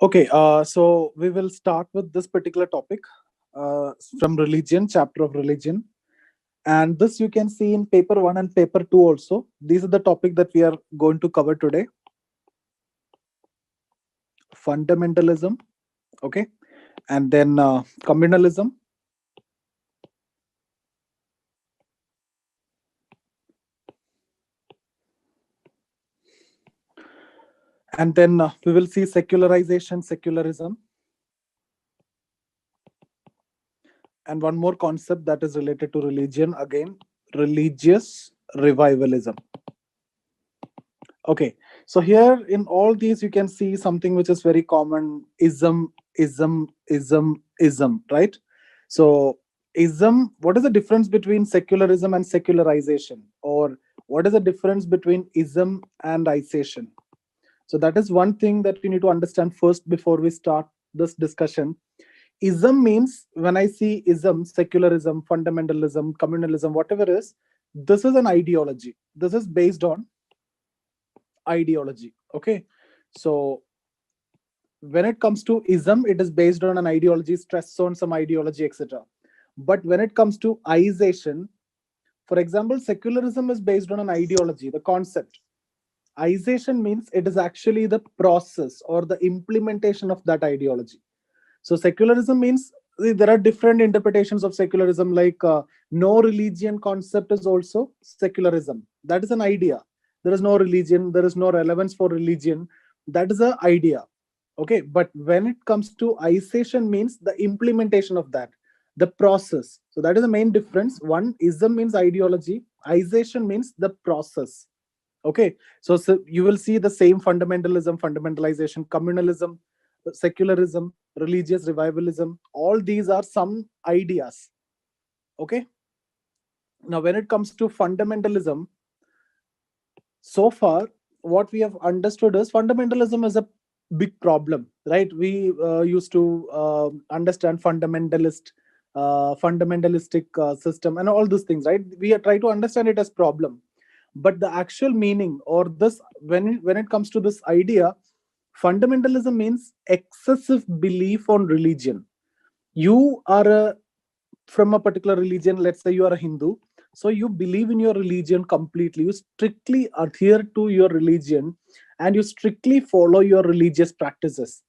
Okay, so we will start with this particular topic from religion, chapter of religion. And this you can see in paper 1 and paper 2 also. These are the topic that we are going to cover today. Fundamentalism, okay, and then communalism, and then we will see secularization, secularism, and one more concept that is related to religion again, religious revivalism. Okay, so here in all these you can see something which is very common: ism, right? So ism, what is the difference between secularism and secularization, or what is the difference between ism and isation? So that is one thing that you need to understand first before we start this discussion. Ism means, when I see ism, secularism, fundamentalism, communalism, whatever is, this is an ideology. This is based on ideology. Okay, so when it comes to ism, it is based on an ideology, stress on some ideology, etc. But when it comes to isation, for example, secularism is based on an ideology, the concept. Isation means it is actually the process or the implementation of that ideology. So secularism means there are different interpretations of secularism, like no religion concept is also secularism. That is an idea. There is no religion, there is no relevance for religion. That is an idea. Okay, but when it comes to isation, means the implementation of that, the process. So that is the main difference. One, ism means ideology, isation means the process. Okay, so you will see the same: fundamentalism, fundamentalization, communalism, secularism, religious revivalism. All these are some ideas. Okay, now when it comes to fundamentalism, so far what we have understood is fundamentalism is a big problem, right? We used to understand fundamentalistic system and all these things, right? We are trying to understand it as problem, but the actual meaning, or this, when it comes to this idea, fundamentalism means excessive belief on religion. You are from a particular religion, let's say you are a Hindu, so you believe in your religion completely, you strictly adhere to your religion, and you strictly follow your religious practices.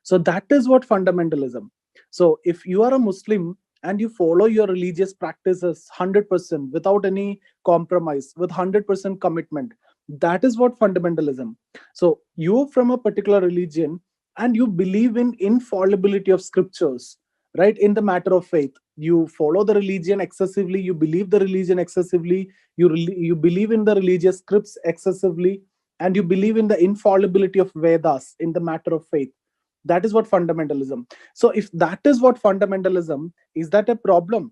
So that is what fundamentalism. So if you are a Muslim and you follow your religious practices 100% without any compromise, with 100% commitment, that is what fundamentalism. So you from a particular religion and you believe in infallibility of scriptures, right? In the matter of faith, you follow the religion excessively, you believe the religion excessively, you believe in the religious scripts excessively, and you believe in the infallibility of Vedas in the matter of faith. That is what fundamentalism. So if that is what fundamentalism, is that a problem?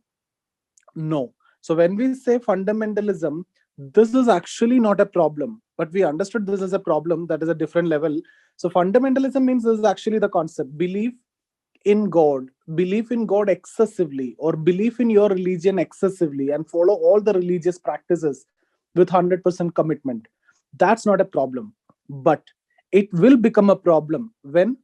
No. So when we say fundamentalism, this is actually not a problem, but we understood this as a problem. That is a different level. So fundamentalism means this is actually the concept: belief in God, belief in God excessively, or belief in your religion excessively, and follow all the religious practices with 100% commitment. That's not a problem. But it will become a problem when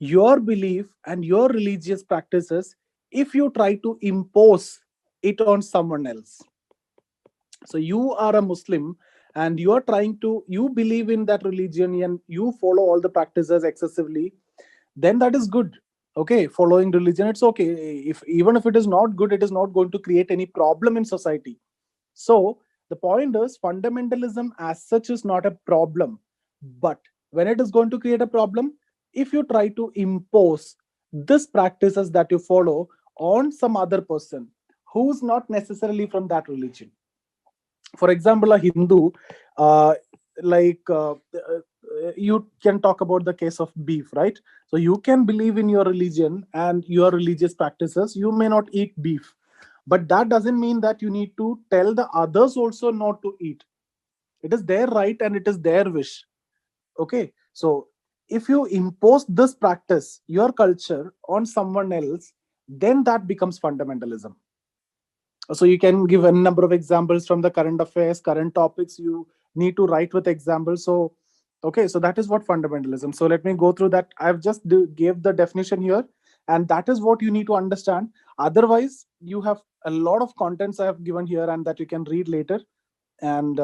your belief and your religious practices, if you try to impose it on someone else. So you are a Muslim and you are trying to, you believe in that religion and you follow all the practices excessively, then that is good. Okay, following religion, it's okay. If even if it is not good, it is not going to create any problem in society. So the point is, fundamentalism as such is not a problem. But when it is going to create a problem, if you try to impose this practices that you follow on some other person who's not necessarily from that religion. For example, a Hindu, uh, like you can talk about the case of beef, right? So you can believe in your religion and your religious practices, you may not eat beef, but that doesn't mean that you need to tell the others also not to eat. It is their right and it is their wish. Okay, so if you impose this practice, your culture, on someone else, then that becomes fundamentalism. So you can give a number of examples from the current affairs, current topics. You need to write with examples. So Okay, so that is what fundamentalism. So let me go through that. I've just gave the definition here, and that is what you need to understand. Otherwise, you have a lot of contents I have given here and that you can read later. And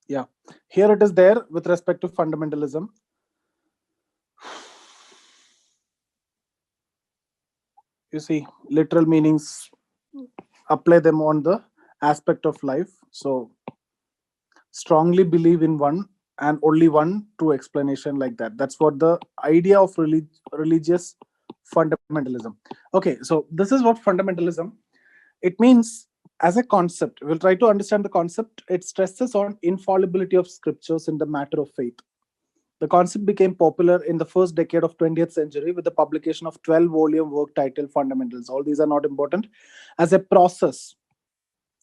yeah, here it is there with respect to fundamentalism. You see, literal meanings, apply them on the aspect of life. So strongly believe in one and only one true explanation, like that. That's what the idea of religious fundamentalism. Okay, so this is what fundamentalism it means. As a concept, we'll try to understand the concept. It stresses on infallibility of scriptures in the matter of faith. The concept became popular in the first decade of 20th century with the publication of 12-volume work titled Fundamentals. All these are not important. As a process,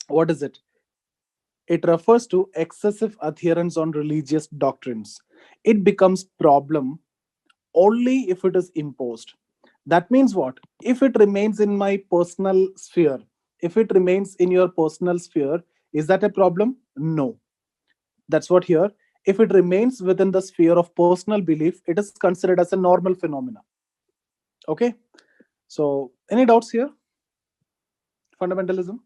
what is it? It refers to excessive adherence on religious doctrines. It becomes problem only if it is imposed. That means what? If it remains in my personal sphere, if it remains in your personal sphere, is that a problem? No. That's what here. If it remains within the sphere of personal belief, it is considered as a normal phenomena. Okay. So, any doubts here? Fundamentalism?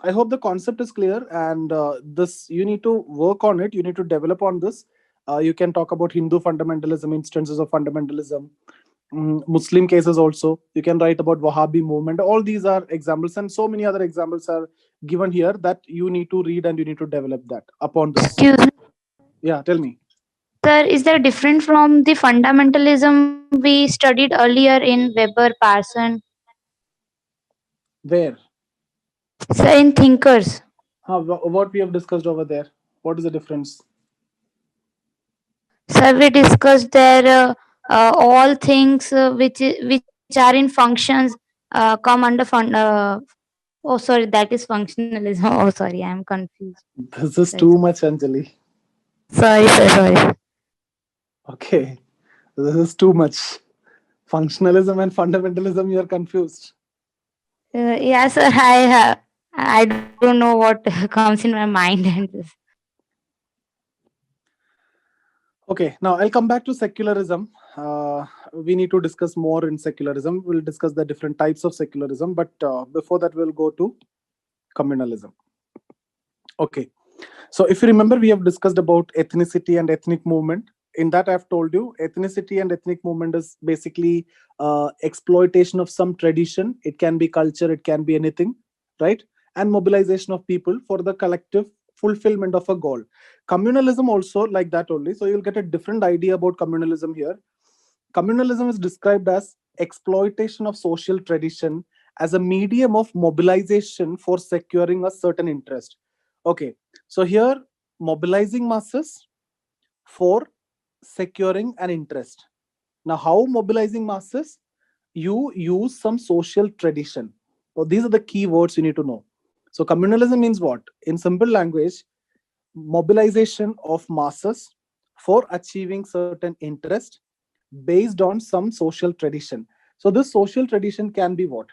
I hope the concept is clear, and this you need to work on it. You need to develop on this. You can talk about Hindu fundamentalism, instances of fundamentalism, Muslim cases also. You can write about Wahhabi movement. All these are examples, and so many other examples are given here that you need to read and you need to develop that upon this. Excuse me, Yeah, tell me. sir. Is there different from the fundamentalism we studied earlier in Weber, Parson, Where? sir, in thinkers? What we have discussed over there? What is the difference? Sir, we discussed there all things which are in functions come under oh, sorry, that is functionalism. Oh, sorry, I am confused. This is Sorry, too sorry. much, Anjali. Sorry, sir. Sorry. Okay, this is too much. Functionalism and fundamentalism, you are confused. Yeah, sir. I don't know what comes in my mind and this. Okay, now I'll come back to secularism. We need to discuss more in secularism. We'll discuss the different types of secularism, but before that, we'll go to communalism. Okay, so if you remember, we have discussed about ethnicity and ethnic movement. In that, I've told you ethnicity and ethnic movement is basically exploitation of some tradition. It can be culture, it can be anything, right? And mobilization of people for the collective fulfillment of a goal. Communalism also like that only. So you'll get a different idea about communalism here. Communalism is described as exploitation of social tradition as a medium of mobilization for securing a certain interest. Okay, so here mobilizing masses for securing an interest. Now, how mobilizing masses? You use some social tradition. So these are the key words you need to know. So communalism means what? In simple language, mobilization of masses for achieving certain interest based on some social tradition. So this social tradition can be what?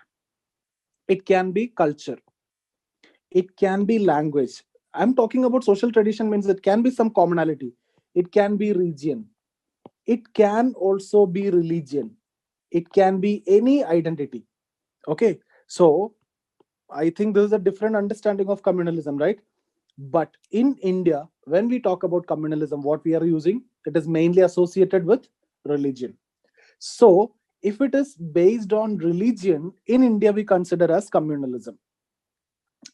It can be culture, it can be language. I'm talking about social tradition means it can be some commonality, it can be region, it can also be religion, it can be any identity. Okay, so I think this is a different understanding of communalism, right? But in India, when we talk about communalism, what we are using, it is mainly associated with religion. So if it is based on religion, in India, we consider as communalism.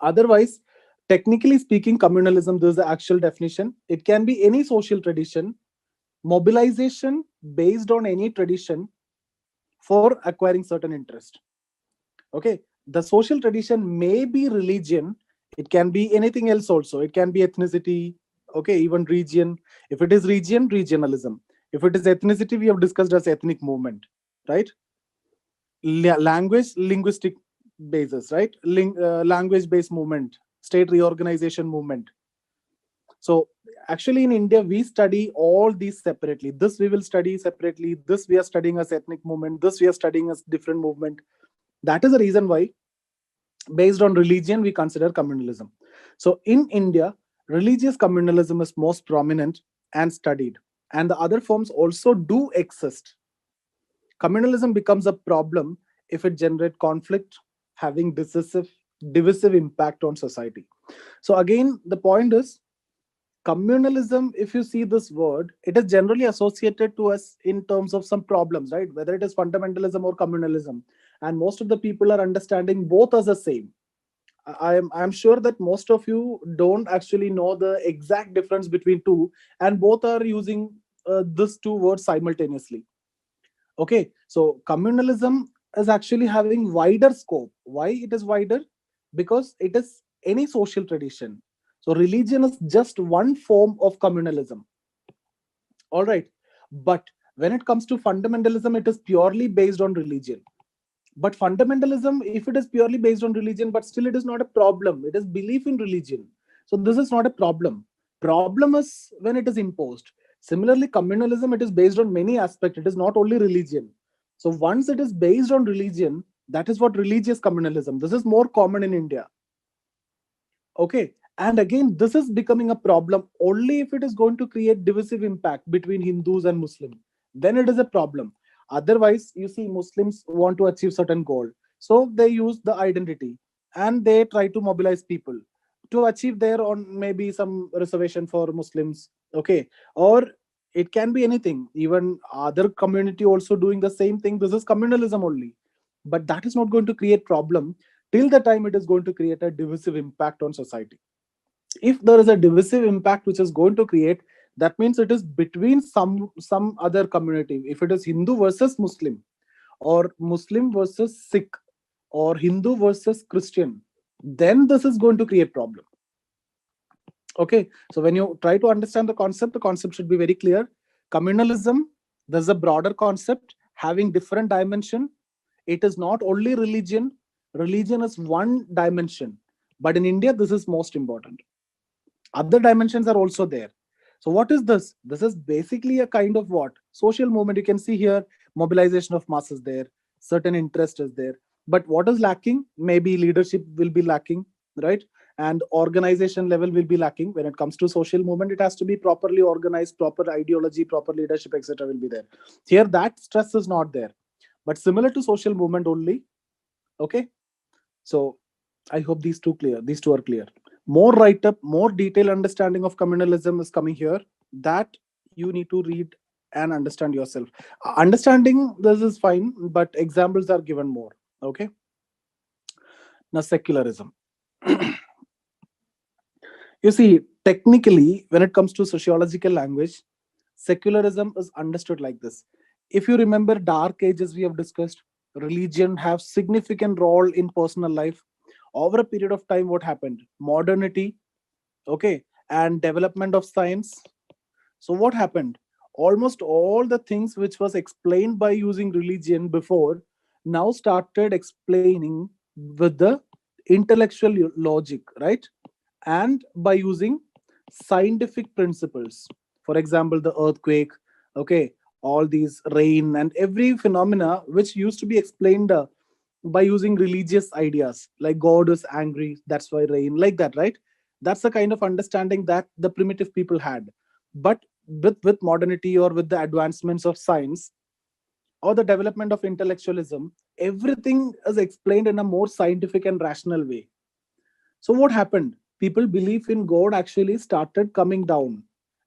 Otherwise, technically speaking, communalism, this is the actual definition. It can be any social tradition, mobilization based on any tradition for acquiring certain interest. Okay, the social tradition may be religion, it can be anything else also, it can be ethnicity, okay, even region. If it is region, regionalism. If it is ethnicity, we have discussed as ethnic movement, right? Language, linguistic basis, right? Language based movement, state reorganization movement. So Actually, in India, we study all these separately. This we will study separately. This we are studying as ethnic movement. This we are studying as different movement. That is the reason why, based on religion, we consider communalism. So in India, religious communalism is most prominent and studied, and the other forms also do exist. Communalism becomes a problem if it generates conflict, having divisive impact on society. So again, the point is, communalism, if you see this word, it is generally associated to us in terms of some problems, right? Whether it is fundamentalism or communalism, and most of the people are understanding both as the same. I'm sure that most of you don't actually know the exact difference between two, and both are using these two words simultaneously. Okay, so communalism is actually having wider scope. Why it is wider? Because it is any social tradition. So religion is just one form of communalism. All right, but when it comes to fundamentalism, it is purely based on religion. But fundamentalism, if it is purely based on religion, but still it is not a problem. It is belief in religion. So this is not a problem. Problem is when it is imposed. Similarly, communalism, it is based on many aspects. It is not only religion. So once it is based on religion, that is what religious communalism. This is more common in India. Okay. And again, this is becoming a problem only if it is going to create divisive impact between Hindus and Muslims. Then it is a problem. Otherwise, you see, Muslims want to achieve certain goal, so they use the identity and they try to mobilize people to achieve their own, maybe some reservation for Muslims. Okay, or it can be anything. Even other community also doing the same thing. This is communalism only, but that is not going to create problem till the time it is going to create a divisive impact on society. If there is a divisive impact which is going to create, that means it is between some other community. If it is Hindu versus Muslim, or Muslim versus Sikh, or Hindu versus Christian, then this is going to create problem. Okay, so when you try to understand the concept should be very clear. Communalism, there's a broader concept having different dimension. It is not only religion. Religion is one dimension, but in India this is most important. Other dimensions are also there. So what is this? This is basically a kind of what? Social movement. You can see here, mobilization of masses there, certain interest is there. But what is lacking? Maybe leadership will be lacking, right? And organization level will be lacking. When it comes to social movement, it has to be properly organized, proper ideology, proper leadership, etc. will be there. Here, that stress is not there. But similar to social movement only. Okay. So I hope these two are clear. More write-up, more detailed understanding of communalism is coming here, that you need to read and understand yourself. Understanding this is fine, but examples are given more. Okay. Now, secularism. You see, technically, when it comes to sociological language, secularism is understood like this. If you remember dark ages we have discussed, religion have significant role in personal life. Over a period of time, what happened? Modernity, okay, and development of science. So what happened? Almost all the things which was explained by using religion before now started explaining with the intellectual logic, right? And by using scientific principles. For example, the earthquake, okay, all these rain and every phenomena which used to be explained by using religious ideas, like God is angry, that's why rain, like that, right? That's the kind of understanding that the primitive people had. But with modernity, or with the advancements of science, or the development of intellectualism, everything is explained in a more scientific and rational way. So what happened? People belief in God actually started coming down.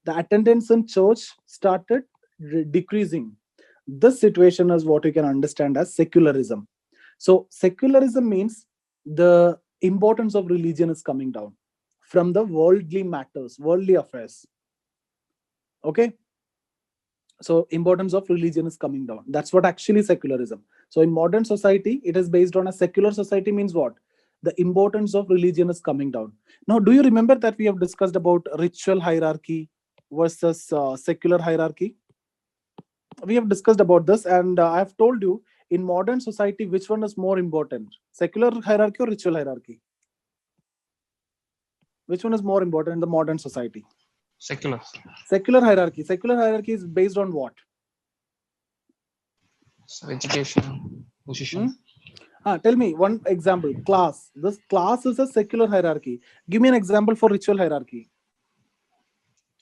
The attendance in church started decreasing. This situation is what you can understand as secularism. So secularism means the importance of religion is coming down from the worldly matters, worldly affairs. Okay. So importance of religion is coming down. That's what actually secularism. So in modern society, it is based on a secular society, means what? The importance of religion is coming down. Now, do you remember that we have discussed about ritual hierarchy versus secular hierarchy? We have discussed about this, and I have told you, in modern society, which one is more important, secular hierarchy or ritual hierarchy? Which one is more important in the modern society? Secular. Secular hierarchy. Secular hierarchy is based on what? So education, position. Tell me one example. Class. This class is a secular hierarchy. Give me an example for ritual hierarchy.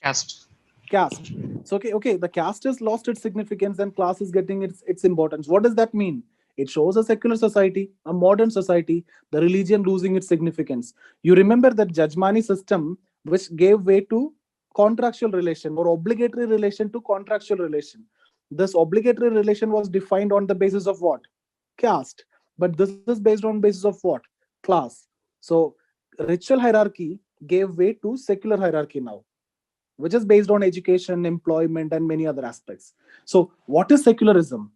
Caste. Caste. So okay. The caste has lost its significance and class is getting its importance. What does that mean? It shows a secular society, a modern society, the religion losing its significance. You remember that Jajmani system, which gave way to contractual relation or obligatory relation to contractual relation. This obligatory relation was defined on the basis of what? Caste. But this is based on basis of what? Class. So ritual hierarchy gave way to secular hierarchy now, which is based on education, employment, and many other aspects. So, what is secularism?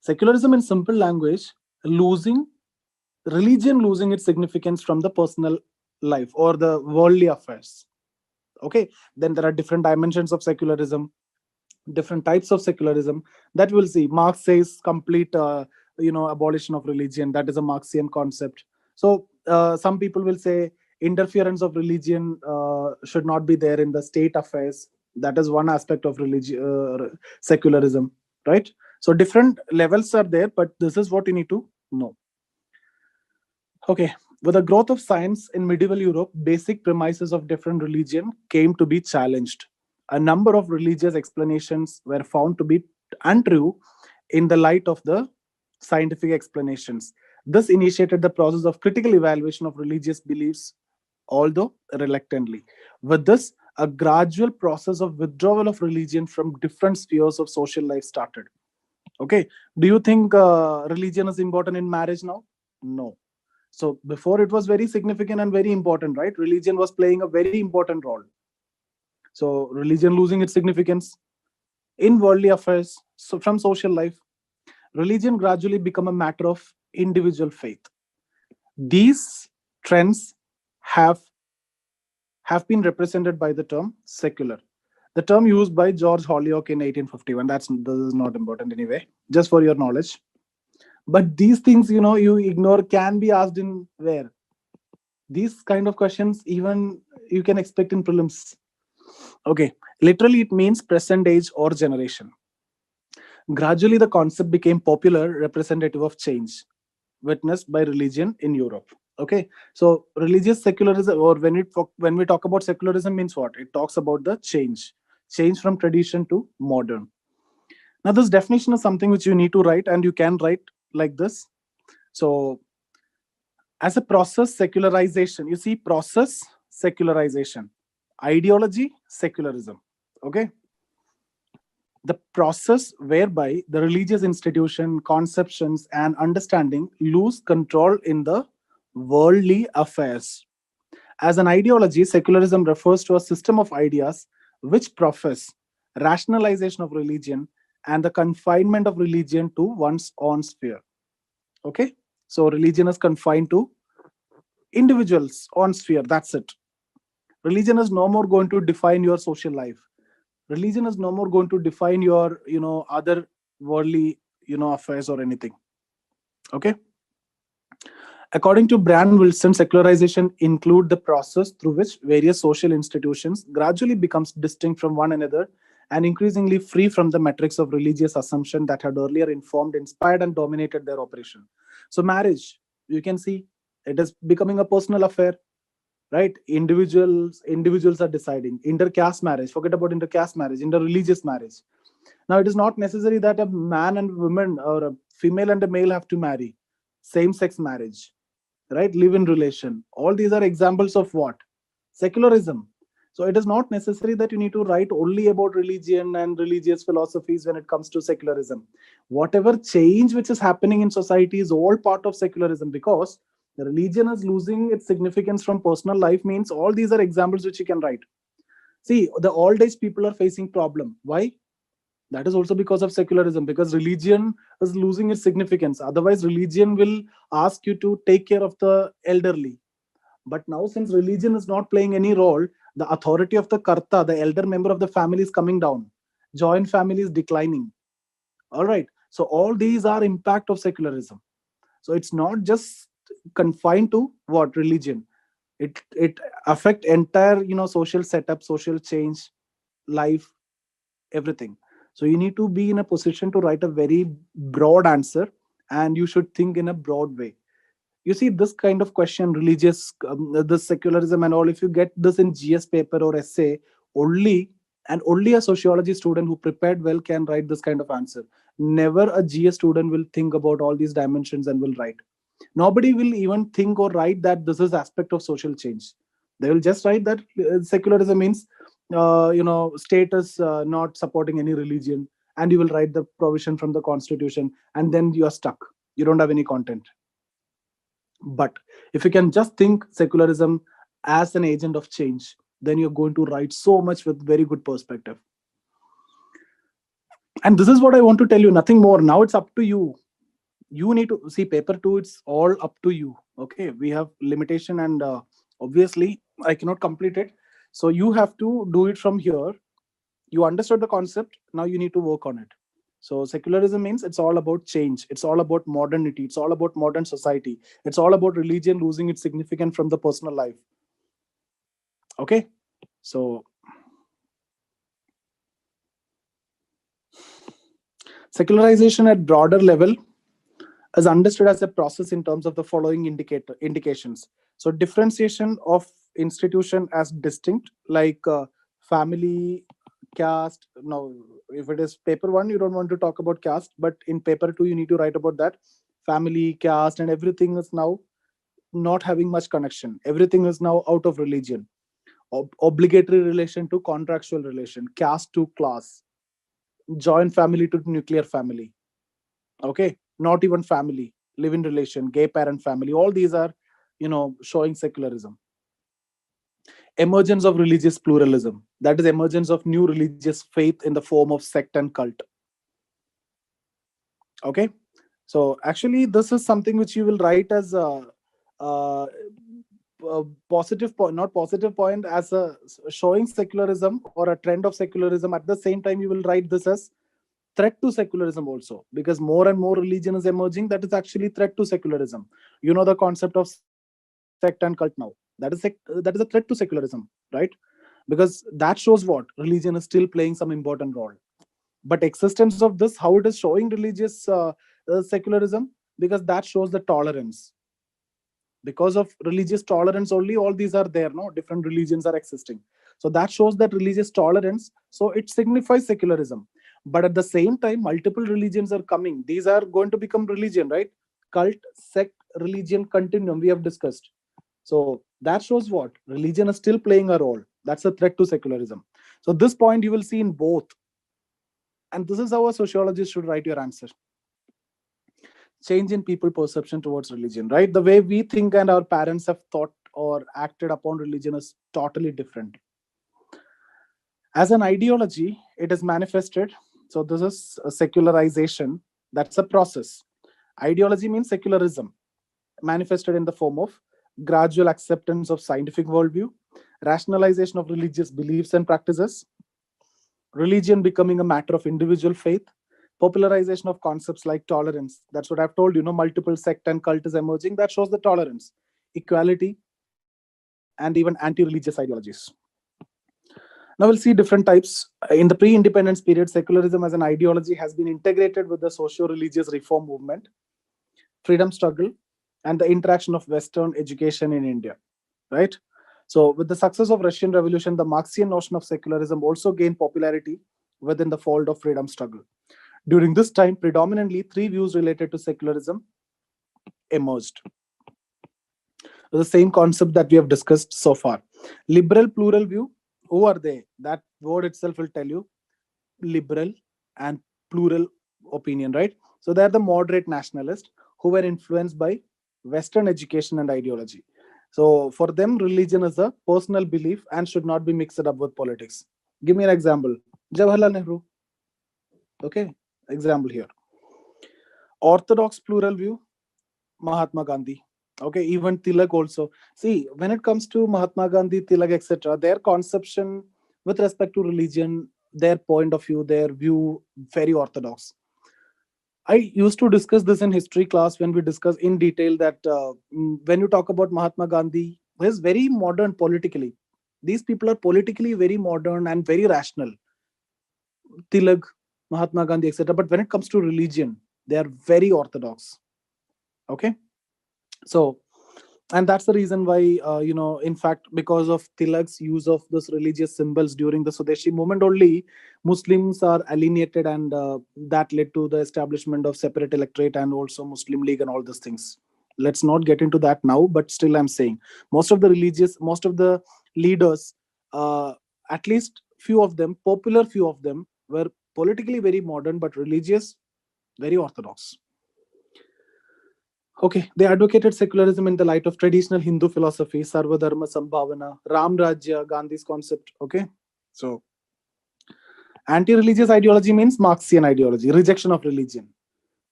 Secularism, in simple language, losing religion losing its significance from the personal life or the worldly affairs. Okay, then there are different dimensions of secularism, different types of secularism that we'll see. Marx says complete, abolition of religion. That is a Marxian concept. So some people will say interference of religion should not be there in the state affairs. That is one aspect of religion, secularism, right? So different levels are there, but this is what you need to know. Okay, with the growth of science in medieval Europe, basic premises of different religion came to be challenged. A number of religious explanations were found to be untrue in the light of the scientific explanations. This initiated the process of critical evaluation of religious beliefs, although reluctantly. With this, a gradual process of withdrawal of religion from different spheres of social life started. Okay, do you think religion is important in marriage now? No. So before it was very significant and very important, right? Religion was playing a very important role. So religion losing its significance in worldly affairs, so from social life, religion gradually become a matter of individual faith. These trends have been represented by the term secular. The term used by George Holyoake in 1851. This is not important anyway, just for your knowledge. But these things, you ignore can be asked in where? These kind of questions even you can expect in prelims. Okay, literally it means present age or generation. Gradually the concept became popular, representative of change witnessed by religion in Europe. Okay, so religious secularism, or when we talk about secularism, means what? It talks about the change from tradition to modern. Now this definition is something which you need to write, and you can write like this. So as a process, secularization, you see, process, secularization, ideology, secularism. Okay, the process whereby the religious institution, conceptions, and understanding lose control in the worldly affairs. As an ideology, secularism refers to a system of ideas which profess rationalization of religion and the confinement of religion to one's own sphere. Okay, so religion is confined to individuals' own sphere. That's it. Religion is no more going to define your social life. Religion is no more going to define your other worldly affairs or anything. Okay, according to Brand Wilson, secularization include the process through which various social institutions gradually becomes distinct from one another and increasingly free from the metrics of religious assumption that had earlier informed, inspired, and dominated their operation. So marriage, you can see, it is becoming a personal affair, right? Individuals are deciding. Inter-caste marriage, forget about inter-caste marriage, inter-religious marriage. Now it is not necessary that a man and woman or a female and a male have to marry. Same-sex marriage, right? Live-in relation. All these are examples of what? Secularism. So it is not necessary that you need to write only about religion and religious philosophies when it comes to secularism. Whatever change which is happening in society is all part of secularism, because the religion is losing its significance from personal life, means all these are examples which you can write. See, the old age people are facing problem. Why? That is also because of secularism, because religion is losing its significance. Otherwise, religion will ask you to take care of the elderly. But now, since religion is not playing any role, the authority of the karta, the elder member of the family, is coming down. Joint family is declining. All right. So all these are impact of secularism. So it's not just confined to what? Religion. It affect entire, social setup, social change, life, everything. So you need to be in a position to write a very broad answer, and you should think in a broad way. You see, this kind of question, religious, this secularism and all, if you get this in GS paper or essay, only and only a sociology student who prepared well can write this kind of answer. Never a GS student will think about all these dimensions and will write. Nobody will even think or write that this is aspect of social change. They will just write that secularism means state is not supporting any religion, and you will write the provision from the constitution, and then you are stuck. You don't have any content. But if you can just think secularism as an agent of change, then you're going to write so much with very good perspective. And this is what I want to tell you, nothing more. Now it's up to you. You need to see paper 2, it's all up to you. Okay, we have limitation, and obviously I cannot complete it. So you have to do it from here. You understood the concept, now you need to work on it. So secularism means it's all about change, it's all about modernity, it's all about modern society, it's all about religion losing its significance from the personal life. Okay, so secularization at broader level is understood as a process in terms of the following indications. So differentiation of institution as distinct, like family, caste. Now, if it is paper 1, you don't want to talk about caste, but in paper 2, you need to write about that. Family, caste, and everything is now not having much connection. Everything is now out of religion. Obligatory relation to contractual relation, caste to class, joint family to nuclear family. Okay, not even family, live-in relation, gay parent family. All these are, showing secularism. Emergence of religious pluralism, that is emergence of new religious faith in the form of sect and cult. Okay, so actually this is something which you will write as a positive point, not positive point, as a showing secularism or a trend of secularism. At the same time, you will write this as threat to secularism also, because more and more religion is emerging that is actually threat to secularism. You know the concept of sect and cult now, that is a threat to secularism, right? Because that shows what religion is still playing some important role. But existence of this, how it is showing religious secularism, because that shows the tolerance. Because of religious tolerance only all these are there, no, different religions are existing. So that shows that religious tolerance, so it signifies secularism. But at the same time, multiple religions are coming, these are going to become religion, right? Cult, sect, religion continuum we have discussed. So that shows what religion is still playing a role. That's a threat to secularism. So this point you will see in both, and this is how a sociologist should write your answer. Change in people perception towards religion, right? The way we think and our parents have thought or acted upon religion is totally different. As an ideology, it is manifested. So this is a secularization. That's a process. Ideology means secularism, manifested in the form of gradual acceptance of scientific worldview, rationalization of religious beliefs and practices, religion becoming a matter of individual faith, popularization of concepts like tolerance. That's what I've told you, multiple sect and cult is emerging. That shows the tolerance, equality, and even anti-religious ideologies. Now we'll see different types. In the pre-independence period, secularism as an ideology has been integrated with the socio-religious reform movement, freedom struggle, and the interaction of Western education in India, right? So with the success of Russian Revolution, the Marxian notion of secularism also gained popularity within the fold of freedom struggle. During this time, predominantly 3 views related to secularism emerged. The same concept that we have discussed so far. Liberal plural view, who are they? That word itself will tell you. Liberal and plural opinion, right? So they are the moderate nationalists who were influenced by Western education and ideology. So for them, religion is a personal belief and should not be mixed up with politics. Give me an example. Jawaharlal Nehru. Okay, example here. Orthodox plural view, Mahatma Gandhi. Okay, even Tilak also. See, when it comes to Mahatma Gandhi, Tilak, etc., their conception with respect to religion, their point of view, their view, very orthodox. I used to discuss this in history class when we discuss in detail that when you talk about Mahatma Gandhi, is very modern politically. These people are politically very modern and very rational. Tilak, Mahatma Gandhi, etc. But when it comes to religion, they are very orthodox. Okay, so, and that's the reason why, in fact, because of Tilak's use of those religious symbols during the Swadeshi movement, only Muslims are alienated, and that led to the establishment of separate electorate and also Muslim League and all these things. Let's not get into that now, but still, I'm saying most of the leaders, at least few of them, popular few of them, were politically very modern but religious, very orthodox. Okay, they advocated secularism in the light of traditional Hindu philosophy, Sarvadharma Sambhavana, Ram Rajya, Gandhi's concept. Okay, so anti-religious ideology means Marxian ideology, rejection of religion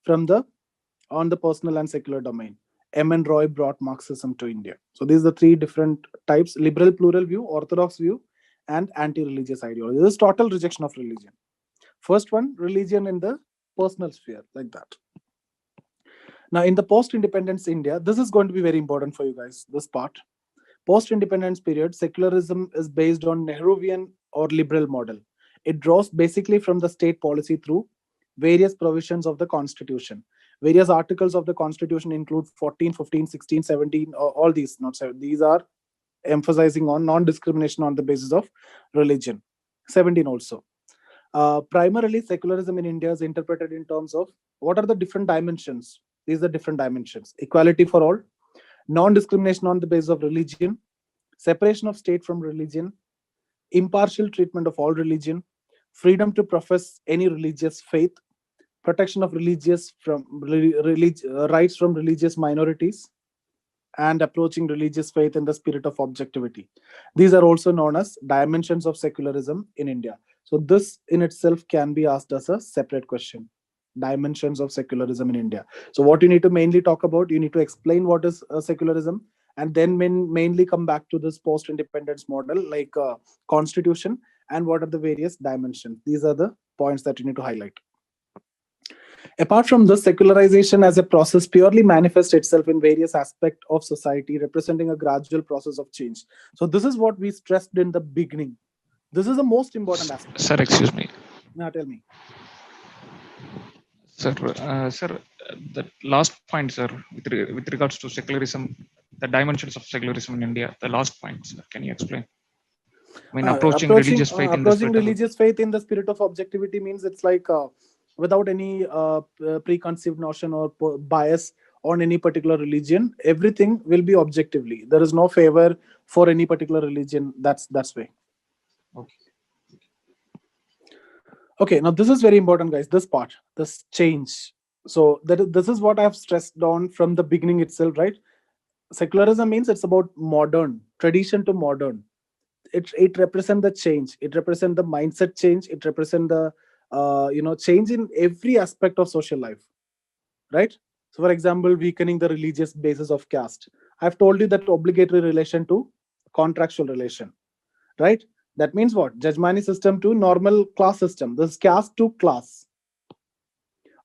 from on the personal and secular domain. M. N. Roy brought Marxism to India. So these are the three different types: liberal plural view, orthodox view, and anti-religious ideology. This is total rejection of religion. First one, religion in the personal sphere, like that. Now, in the post-independence India, this is going to be very important for you guys, this part. Post-independence period, secularism is based on Nehruvian or liberal model. It draws basically from the state policy through various provisions of the constitution. Various articles of the constitution include 14, 15, 16, 17, all these, not 7. These are emphasizing on non-discrimination on the basis of religion. 17 also. Primarily, secularism in India is interpreted in terms of what are the different dimensions. These are different dimensions: equality for all, non-discrimination on the basis of religion, separation of state from religion, impartial treatment of all religion, freedom to profess any religious faith, protection of rights from religious minorities, and approaching religious faith in the spirit of objectivity. These are also known as dimensions of secularism in India. So this in itself can be asked as a separate question. Dimensions of secularism in India. So what you need to mainly talk about, you need to explain what is secularism, and then mainly come back to this post-independence model, like constitution, and what are the various dimensions. These are the points that you need to highlight. Apart from this, secularization as a process purely manifests itself in various aspects of society, representing a gradual process of change. So this is what we stressed in the beginning. This is the most important aspect. Sir, excuse me. Now tell me. Sir, the last point, sir, with regards to secularism, the dimensions of secularism in India, the last point, sir, can you explain? I mean, approaching religious faith in the spirit religious faith in the spirit of objectivity means it's like without any preconceived notion or bias on any particular religion. Everything will be objectively. There is no favor for any particular religion. That's way. Okay. Okay, now this is very important, guys. This part, this change. So this is what I've stressed on from the beginning itself, right? Secularism means it's about modern, tradition to modern. It represents the change. It represents the mindset change. It represents the change in every aspect of social life, right? So, for example, weakening the religious basis of caste. I've told you that obligatory relation to contractual relation, right? That means what? Jajmani system to normal class system. This is caste to class,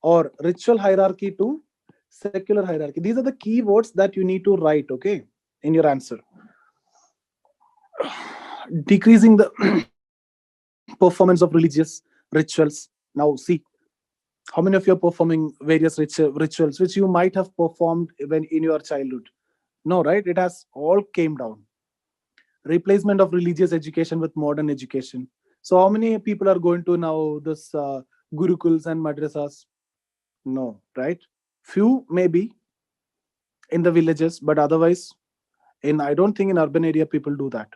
or ritual hierarchy to secular hierarchy. These are the key words that you need to write, okay, in your answer. Decreasing the performance of religious rituals. Now, see, how many of you are performing various rituals which you might have performed when in your childhood? No, right? It has all came down. Replacement of religious education with modern education. So how many people are going to now this gurukuls and madrasas? No, right? Few maybe in the villages, but otherwise, I don't think in urban area people do that.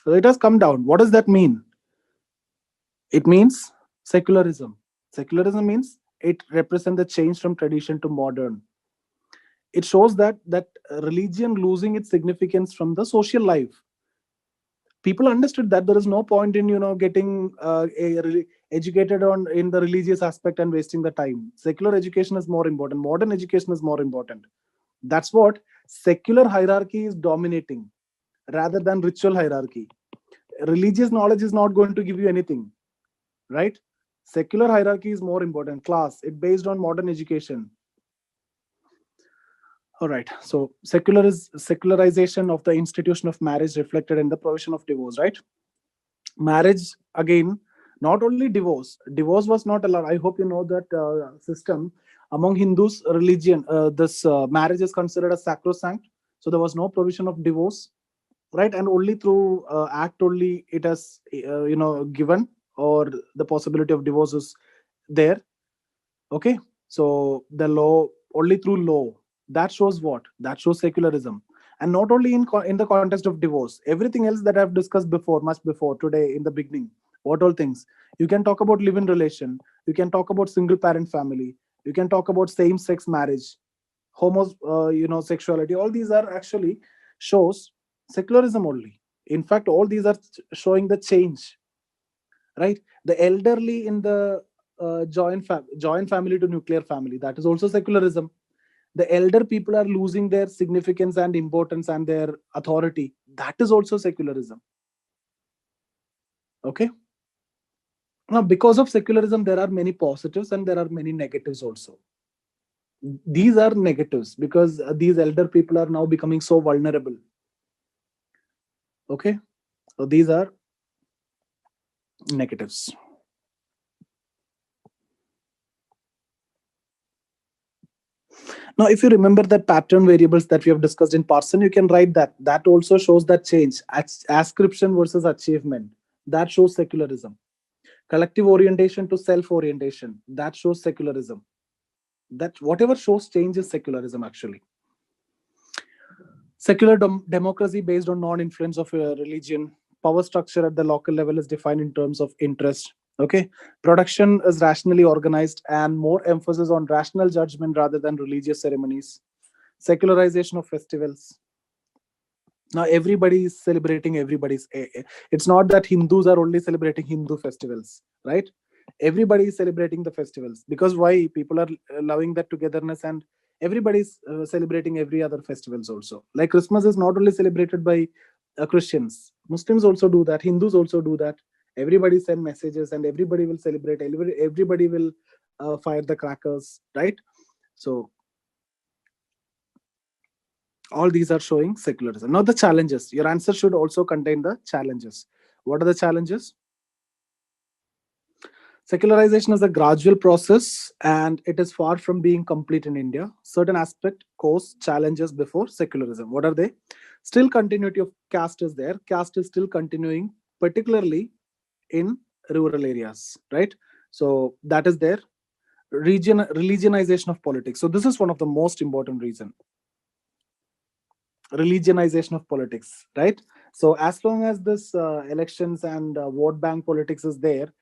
So it has come down. What does that mean? It means secularism. Secularism means it represents the change from tradition to modern. It shows that religion losing its significance from the social life. People understood that there is no point in getting educated in the religious aspect and wasting the time. Secular education is more important. Modern education is more important. That's what secular hierarchy is dominating rather than ritual hierarchy. Religious knowledge is not going to give you anything, right? Secular hierarchy is more important. Class, it based on modern education. All right. So secularization of the institution of marriage reflected in the provision of divorce, right? Marriage, again, not only divorce. Divorce was not allowed. I hope you know that system among Hindus religion. This marriage is considered as sacrosanct. So there was no provision of divorce, right? And only through act only it has given, or the possibility of divorce is there. Okay, so the law, only through law, that shows what? That shows secularism. And not only in the context of divorce, everything else that I've discussed before, much before today in the beginning, what all things you can talk about: live in relation, you can talk about single parent family, you can talk about same sex marriage, sexuality. All these are actually shows secularism only. In fact, all these are showing the change, right? The elderly in the joint family to nuclear family, that is also secularism. The elder people are losing their significance and importance and their authority, that is also secularism. Okay, now because of secularism there are many positives and there are many negatives also. These are negatives because these elder people are now becoming so vulnerable. Okay, so these are negatives. Now, if you remember that pattern variables that we have discussed in Parson, you can write that. That also shows that change. Ascription versus achievement. That shows secularism. Collective orientation to self-orientation. That shows secularism. That whatever shows change is secularism, actually. Secular democracy based on non-influence of religion. Power structure at the local level is defined in terms of interest. Okay, production is rationally organized and more emphasis on rational judgment rather than religious ceremonies. Secularization of festivals. Now everybody is celebrating it's not that Hindus are only celebrating Hindu festivals, right? Everybody is celebrating the festivals, because why? People are loving that togetherness, and everybody's celebrating every other festivals also. Like Christmas is not only celebrated by Christians, Muslims also do that, Hindus also do that. Everybody send messages and everybody will celebrate, everybody will fire the crackers, right? So all these are showing secularism. Now the challenges. Your answer should also contain the challenges. What are the challenges? Secularization is a gradual process and it is far from being complete in India. Certain aspect cause challenges before secularism. What are they? Still continuity of caste is there. Caste is still continuing, particularly in rural areas, right? So that is there. Religionization of politics. So this is one of the most important reason. Religionization of politics, right? So as long as this elections and vote bank politics is there,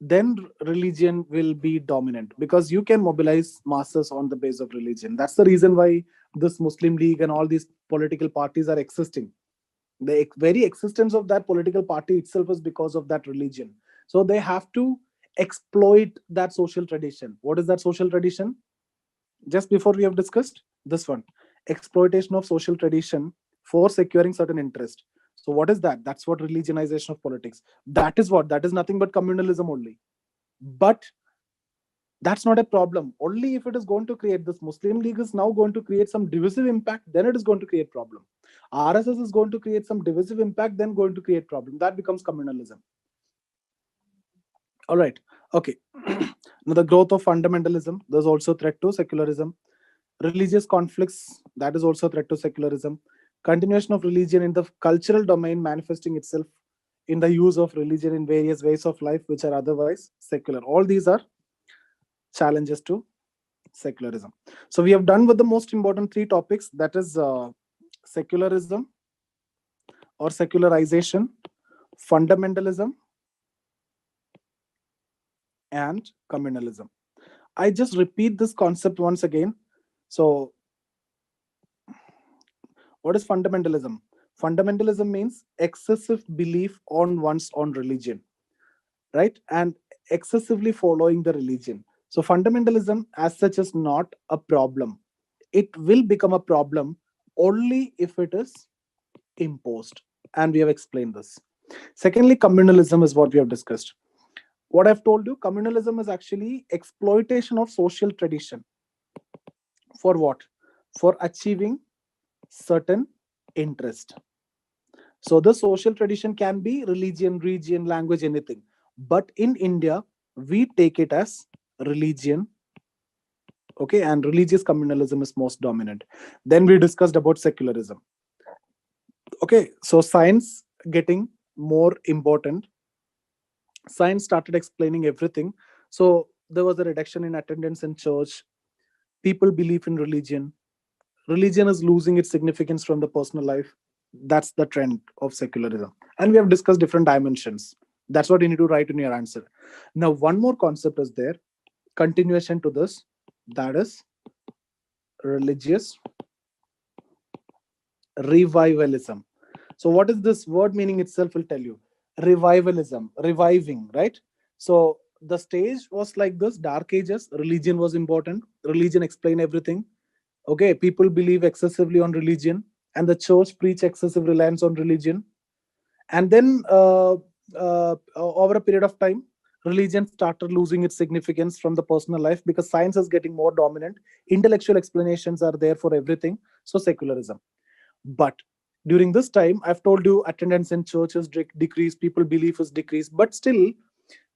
then religion will be dominant, because you can mobilize masses on the base of religion. That's the reason why this Muslim League and all these political parties are existing. The very existence of that political party itself is because of that religion. So they have to exploit that social tradition. What is that social tradition? Just before we have discussed this one, exploitation of social tradition for securing certain interest. So what is that? That's what religionization of politics. That is what? That is nothing but communalism only. But that's not a problem. Only if it is going to create, this Muslim League is now going to create some divisive impact, then it is going to create problem. RSS is going to create some divisive impact, then going to create problem. That becomes communalism. All right. Okay. Now the growth of fundamentalism, there's also threat to secularism. Religious conflicts, that is also a threat to secularism. Continuation of religion in the cultural domain, manifesting itself in the use of religion in various ways of life which are otherwise secular. All these are challenges to secularism. So we have done with the most important three topics, that is secularism or secularization, fundamentalism, and communalism. I just repeat this concept once again. So what is fundamentalism? Fundamentalism means excessive belief on one's own religion, right? And excessively following the religion. So fundamentalism as such is not a problem. It will become a problem only if it is imposed. And we have explained this. Secondly, communalism is what we have discussed. What I've told you, communalism is actually exploitation of social tradition. For what? for achieving certain interest. So the social tradition can be religion, region, language, anything. But in India, we take it as religion, okay, and religious communalism is most dominant. Then we discussed about secularism. Okay, so science getting more important. Science started explaining everything. So there was a reduction in attendance in church. People believe in religion. Religion is losing its significance from the personal life. That's the trend of secularism. And we have discussed different dimensions. That's what you need to write in your answer. Now, one more concept is there, continuation to this, that is religious revivalism. So, what is this word meaning itself will tell you. Revivalism, reviving, right? So, the stage was like this, dark ages, religion was important, religion explained everything. Okay, people believe excessively on religion, and the church preach excessive reliance on religion. And then over a period of time, religion started losing its significance from the personal life because science is getting more dominant. Intellectual explanations are there for everything. So secularism. But during this time, I've told you attendance in churches decreased, people belief is decreased, but still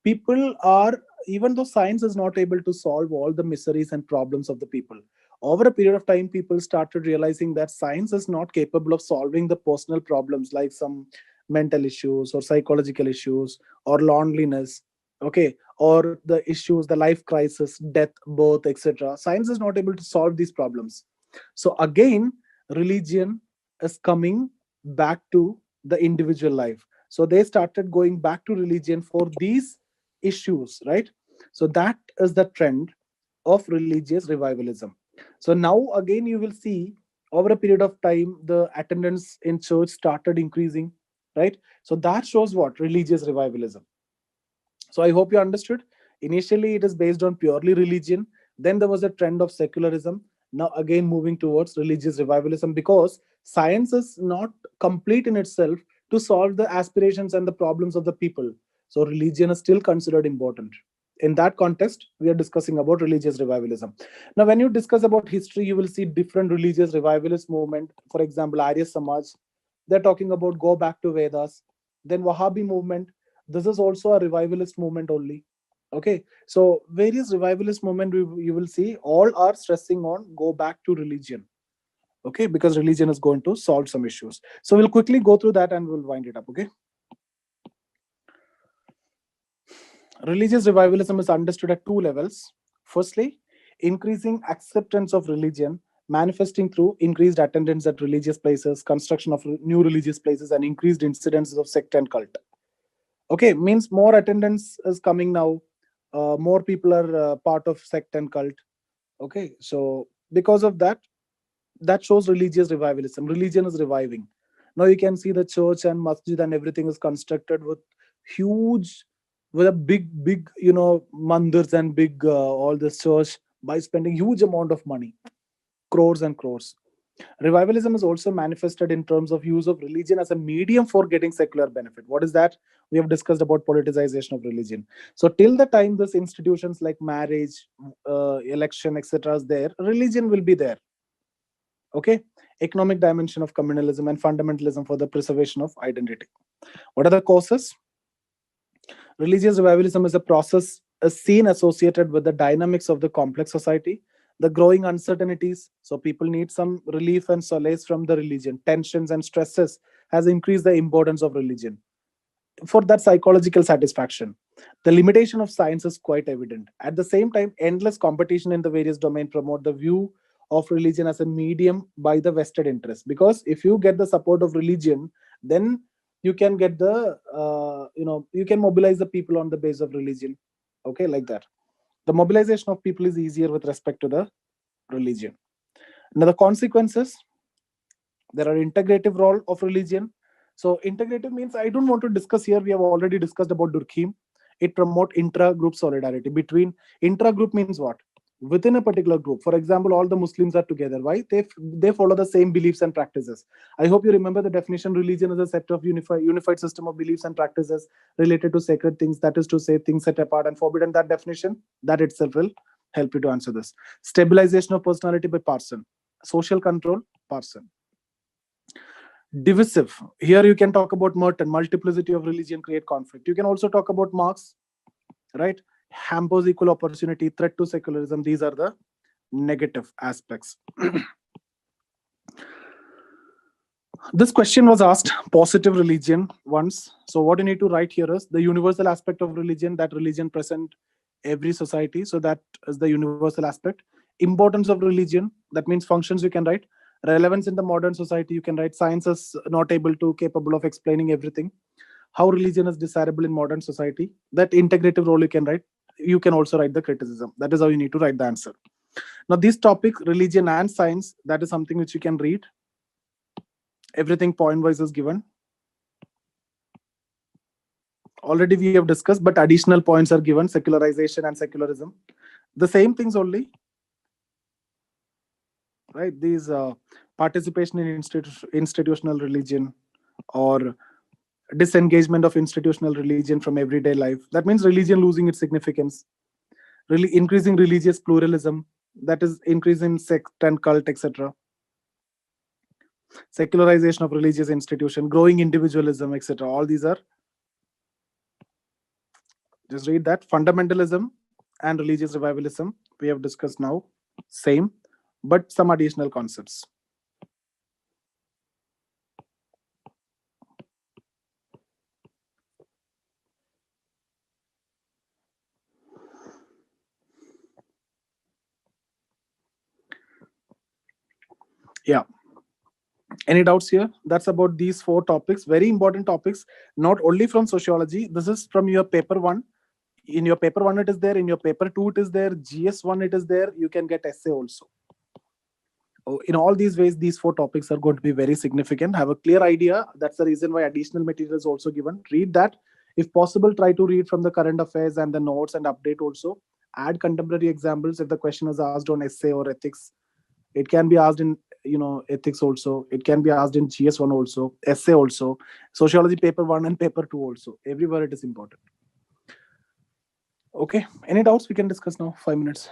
people are, even though science is not able to solve all the miseries and problems of the people, over a period of time people started realizing that science is not capable of solving the personal problems like some mental issues or psychological issues or loneliness, okay, or the issues, the life crisis, death, birth, etc. Science is not able to solve these problems. So again, religion is coming back to the individual life. So they started going back to religion for these issues, right? So that is the trend of religious revivalism. So now again you will see over a period of time the attendance in church started increasing, right? So that shows what religious revivalism. So I hope you understood. Initially it is based on purely religion, then there was a trend of secularism, now again moving towards religious revivalism because science is not complete in itself to solve the aspirations and the problems of the people. So religion is still considered important. In that context, we are discussing about religious revivalism. Now, when you discuss about history, you will see different religious revivalist movement. For example, Arya Samaj, they're talking about go back to Vedas. Then Wahhabi movement, this is also a revivalist movement only. Okay, so various revivalist movement you will see all are stressing on go back to religion. Okay, because religion is going to solve some issues. So we'll quickly go through that and we'll wind it up. Okay. Religious revivalism is understood at two levels. Firstly, increasing acceptance of religion, manifesting through increased attendance at religious places, construction of new religious places, and increased incidences of sect and cult. Okay, means more attendance is coming now. More people are part of sect and cult. Okay, so because of that, that shows religious revivalism. Religion is reviving. Now you can see the church and masjid and everything is constructed with huge, with a big, mandirs and big all this church by spending huge amount of money, crores and crores. Revivalism is also manifested in terms of use of religion as a medium for getting secular benefit. What is that? We have discussed about politicization of religion. So till the time these institutions like marriage, election, etc. is there, religion will be there. Okay, economic dimension of communalism and fundamentalism for the preservation of identity. What are the causes? Religious revivalism is a process, a scene associated with the dynamics of the complex society, the growing uncertainties. So people need some relief and solace from the religion. Tensions and stresses has increased the importance of religion for that psychological satisfaction. The limitation of science is quite evident. At the same time, endless competition in the various domains promote the view of religion as a medium by the vested interest. Because if you get the support of religion, then you can get the, you can mobilize the people on the base of religion. Okay, like that. The mobilization of people is easier with respect to the religion. Now, the consequences, there are integrative role of religion. So integrative means I don't want to discuss here. We have already discussed about Durkheim. It promote intra-group solidarity. Between intra-group means what? Within a particular group. For example, all the Muslims are together. Why? They follow the same beliefs and practices. I hope you remember the definition. Religion is a set of unified system of beliefs and practices related to sacred things. That is to say, things set apart and forbidden. That definition, that itself will help you to answer this. Stabilization of personality by Parson. social control, person. Divisive. Here you can talk about Merton, multiplicity of religion create conflict. You can also talk about Marx, right? Hampers equal opportunity, threat to secularism. These are the negative aspects. This question was asked, positive religion once. So what you need to write here is the universal aspect of religion, that religion present every society. So that is the universal aspect. Importance of religion, that means functions you can write. Relevance in the modern society, you can write. Science is not capable of explaining everything. How religion is desirable in modern society, that integrative role you can write. You can also write the criticism. That is how you need to write the answer. Now these topics, religion and science, that is something which you can read. Everything point wise is given. Already we have discussed, but additional points are given: secularization and secularism. The same things only, right? These participation in institutional religion, or disengagement of institutional religion from everyday life. That means religion losing its significance. Really increasing religious pluralism, that is increasing sect and cult, etc. Secularization of religious institution, growing individualism, etc. All these are, just read that. Fundamentalism and religious revivalism we have discussed now, same, but some additional concepts. Yeah, any doubts here? That's about these 4 topics, very important topics, not only from sociology. This is from your paper 1. In your paper 1 it is there, in your paper 2 it is there, GS1 it is there. You can get essay also. In all these ways, these 4 topics are going to be very significant. Have a clear idea. That's the reason why additional material is also given. Read that. If possible, try to read from the current affairs and the notes and update also. Add contemporary examples. If the question is asked on essay or ethics, it can be asked in ethics also. It can be asked in GS1 also, essay also, sociology paper 1 and paper 2 also. Everywhere it is important. Okay, any doubts we can discuss now? 5 minutes.